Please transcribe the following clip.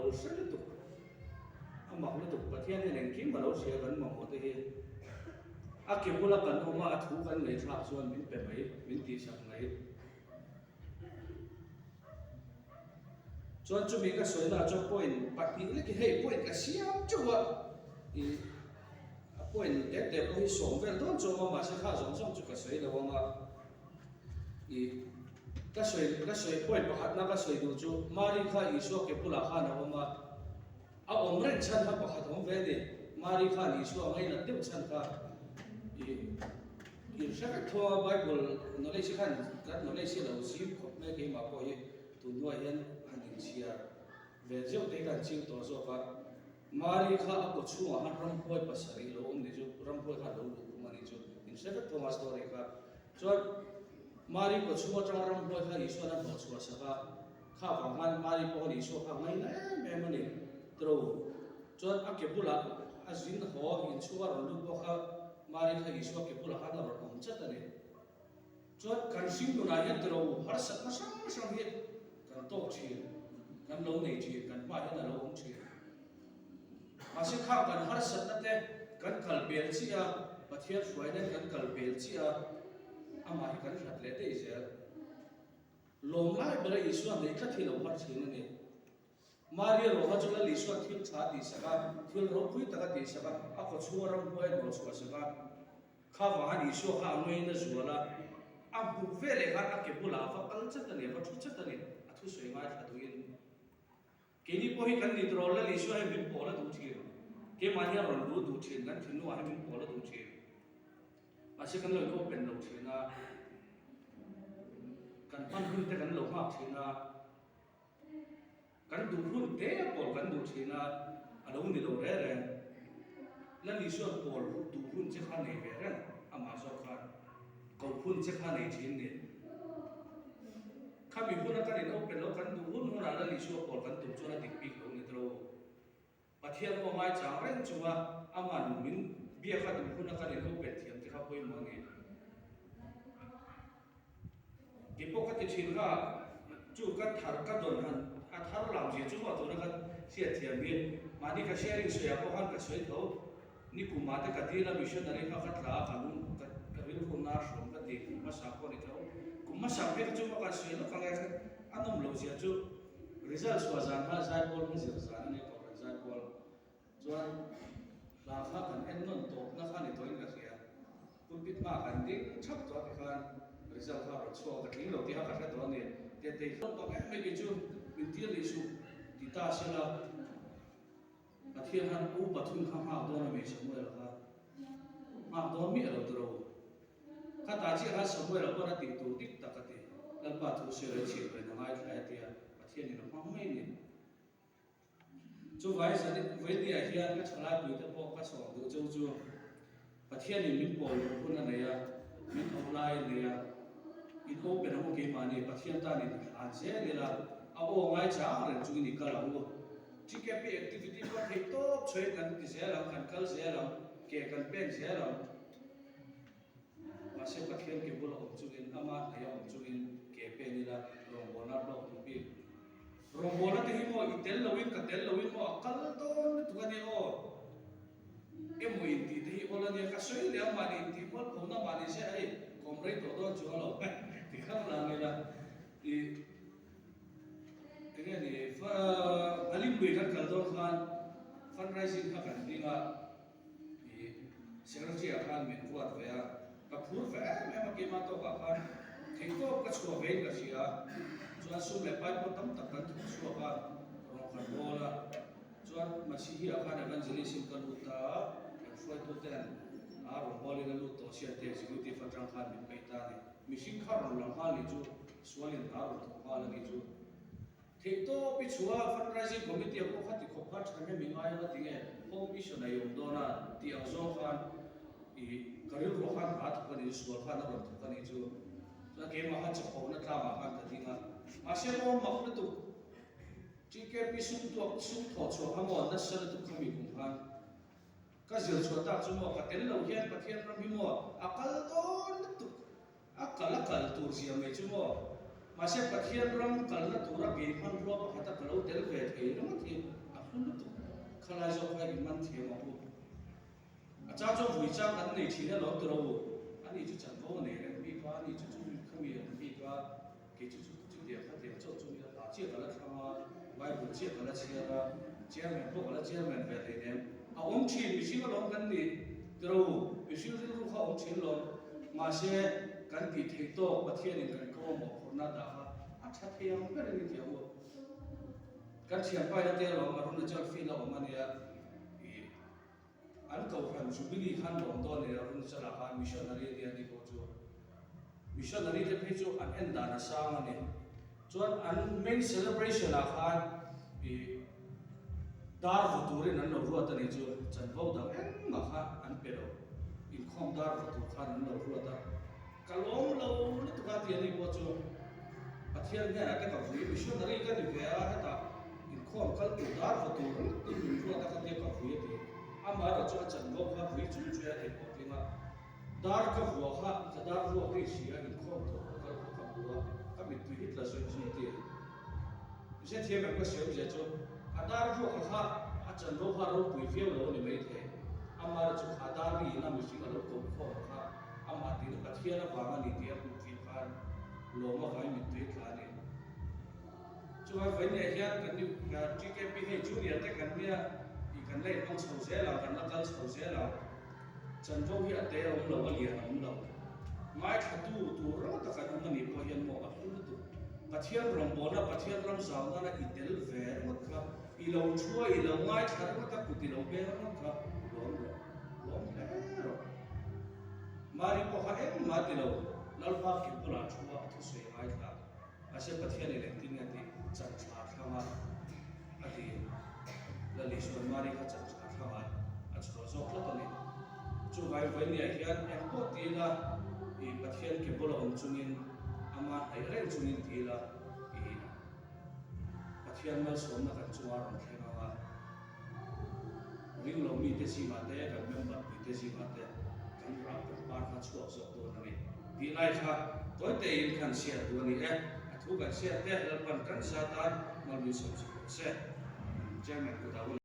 lo sel tu amak le tu pathian ne leng kim malo sia kan mo te hi a ke pula kan oma a thu kan le thak chuan min pe mai min ti sak ngai chuan chu mi ka soina cho point pati le ki hei point ka siam chuwa I point ek de ko hi som vel don cho ma se kha zong zong chu ka soi lo ma I ka soi point pakhat na ka soi du chu mari kha I so ke pula kha na ma a om ren chan ha pakhat hom ve de mari kha ni so ngai na tem chan ka I shaka thoa bible no le si khan ka no le si lo si khop me ke ma ko hi tu no hian hanin chia ve zeu te kan chiu to so ka mari kha a ko chunga han ram phoi pasari lo om ni chu ram phoi kha lo lu ma ni chu in shaka thoa story ka chuan mari ko chunga tra ram phoi kha iso na bo chua sa ka kha wa man mari ko ni so kha ngai na me ma ni tro chuan a ke bula a zin ho in chuwa ro lu ko kha mari kha iso ke pula hana ro om chatani chuan kan sim nu na ya tro har sat na sang hi kan tok chi kan lo nei chi kan pa ya na lo om chi ma se kha kan har sat na te kan kal bel chi a pathian suai na kan kal bel chi a ama hi kan hlat le te se lom lai bra isu nei kha thi lo har chi na ni Maria ro ha chula li so thil cha ti saka thil ro phui ta ti saka a ko chua ram hoi ro chua saka kha wa ni so kha noi na zuala a bu vele ha a ke bula fa kal cha ta le fa thu cha ta le a thu soi ngai tha tu in ke ni po hi kan ni tro la li so he min po la du thi ke ma nya ro lu du thi nan thinu a min po la du thi a se kan lo ko pen lo thi na kan pan hun te kan lo ma thi na kan du hun te por kan du thina alo ni lo re re la ni so por du hun che kha nei ve ren ama so kha ko hun che kha nei thin ni kha mi hun ka ni no pe lo kan du hun hora la ni so por kan tu chona dik pi lo ni tro pathian mo mai chang ren chuwa ama nu min bia kha du hun ka ni no pe thiam ti kha poi mo ni ki po ka ti thin ga chu ka thar ka don han a thar lam ji chu ma to na kan sia thiam ni ma ni ka sharing so ya ko han ka soi tho ni ku ma ta ka ti la missionary kha kha tla ka nun ka rin ko na shom ka ti ma sa ko ni tho ku ma sa pe chu ma ka soi lo ka ngai anom lo sia chu result so zan ha sai bol ni zir zan ni ko sai bol chuan la kha kan en non to na kha ni to in ka sia kun pit ma kan ti chap to ka khan result kha ro chu ka ti lo ti ha ka to ni te te to me ke chu min ti li su ti ta se la pathian han u pathun kha ma do na me samuel kha ma do mi ro tro kha ta chi ha samuel ko na ti tu tik ta ka ti lal pa thu se re chi pe na mai thai ti pathian ni no ma mai ni chu vai sa ni vai ti a hian ka chala pu te po ka so du chu chu pathian ni min po ko na ne ya min online ne ya in ko pe na mo ke ma ni pathian ta ni an se ni la a o ngai cha ren chu ni ka la ngo chi ke pe activity ko thei to choi kan ti se la kan kal se la ke kan pen se la ma se pathian ke bol om chu in ama ai om chu in ke pe ni la rong bona lo tu pi rong bona te hi mo I tel lo in ka tel lo in mo akal to tu ka ni o e mo in ti te hi ola ni ka soi le ma ni ti mo ko na ma ni se ai kom rei to do chu lo ti kham la ngai la I cái này alim bui kan kal do khan fundraising kha kan dinga I secretary khan min kuat ve a ka phur ve me ma ke ma to ka khan thei to ka chua ve ka sia chuan su me pai po tam tak kan thu su ka ro khan bola chuan ma si hi khan evangelism kan uta kan foi to ten a ro boli na lu to sia te executive atang khan min pe ta ni mission kha ro lam ha li chu sualin a ro to ha la ni chu thei to pi chua fundraising committee ko khati kho phat thame mi ngai la tinge home mission ai om dona ti ang zo khan I karil ro khan hat ko ni sual khan ro to kan ni chu la ke ma ha chho na tla ma khan ka tinga a se mo ma ko tu chi ke pi sum to sum tho cho ha mo na sal tu khami kum khan ka zil chho ta chu mo ka tel lo hian pathian ram hi mo akal ton tu akal tur sia me chu mo ma se pathian ram kal na tura bi man ro pa hata kalo tel ve thei no thi trang anh này chỉ là nó từ đầu anh ấy chỉ chẳng có này bị quá anh ấy chỉ chú không bị quá cái chú điểm phát triển cho chú là chia cả là tham vài buổi chia cả là chia mình bộ là chia mình về thế này ông chỉ bị xíu nó cái này từ đầu bị xíu lúc họ ông chỉ lo mà sẽ cái gì thì to và thiên nên cái câu mộtคนน่าด่าchắc thì ông cái này thì ông cái chuyện phải là thế rồi mà hôm nay cho phi là ông này anh cầu khẩn jubilee khan lòng đó này rồi sẽ là hai missionary đi có chỗ missionary thì phải chỗ anh em đã sang anh này cho anh main celebration là khan dar vô tu rồi anh lâu rồi ta này chỗ chân vô đó em mà khan anh biết rồi in không dar vô tu khan anh lâu rồi ta cái lâu lâu nó tụi cái tiền đi có chỗ bắt hiện nghe là cái cầu vui missionary cái gì vậy hết ta in không cái tu dar vô tu tụi mình rồi ta cái cầu vui thì amara cho chân vô kha vui chú chú để có tiếng à dar cái vua kha cái dar vua cái gì anh không thôi cái vua cái mình tùy hết là sự gì tiền sẽ thêm một cái sự gì cho dar vua kha chân vô kha rồi tùy phiêu rồi thì mấy thế amara cho kha dar đi na mình chỉ là lúc cầu khổ kha amara thì nó bắt hiện là vàng anh đi cũng phi kha lỗ mà phải mình tùy kha này cho phải này hiện cái GKP hay chú này cái này kan lei pang chho se la kan la kal chho se la chan vo hi ate om lo alian om lo mai thatu tu ro ta kan mani po hian mo a hu tu pathian rom bona pathian ram zaw na na itel ve mo kha I lo chua I lo mai thar mo ta puti lo be mo kha lom le ro mari po kha em ma ti lo lal pa ki pula chua thu se mai kha ase pathian le tin nga ti chan cha kha ati là lý do mà đi khát chặt khát khao ăn cho gió lắm tận này chú vài vài này hiện em có tí là thì bắt hiện cái bộ lòng chung in ama ấy lên chung in tí là thì bắt hiện mà sống là cần chung ăn khen mà riêng lòng mi thế gì mà thế cần member mi thế gì mà thế cần làm cái part khát chua gióตัวnày thì này khá tối tệ cần shareตัวนี้thu cần share thế là phần cần gia tan mà mình sống sẽ 这样子的。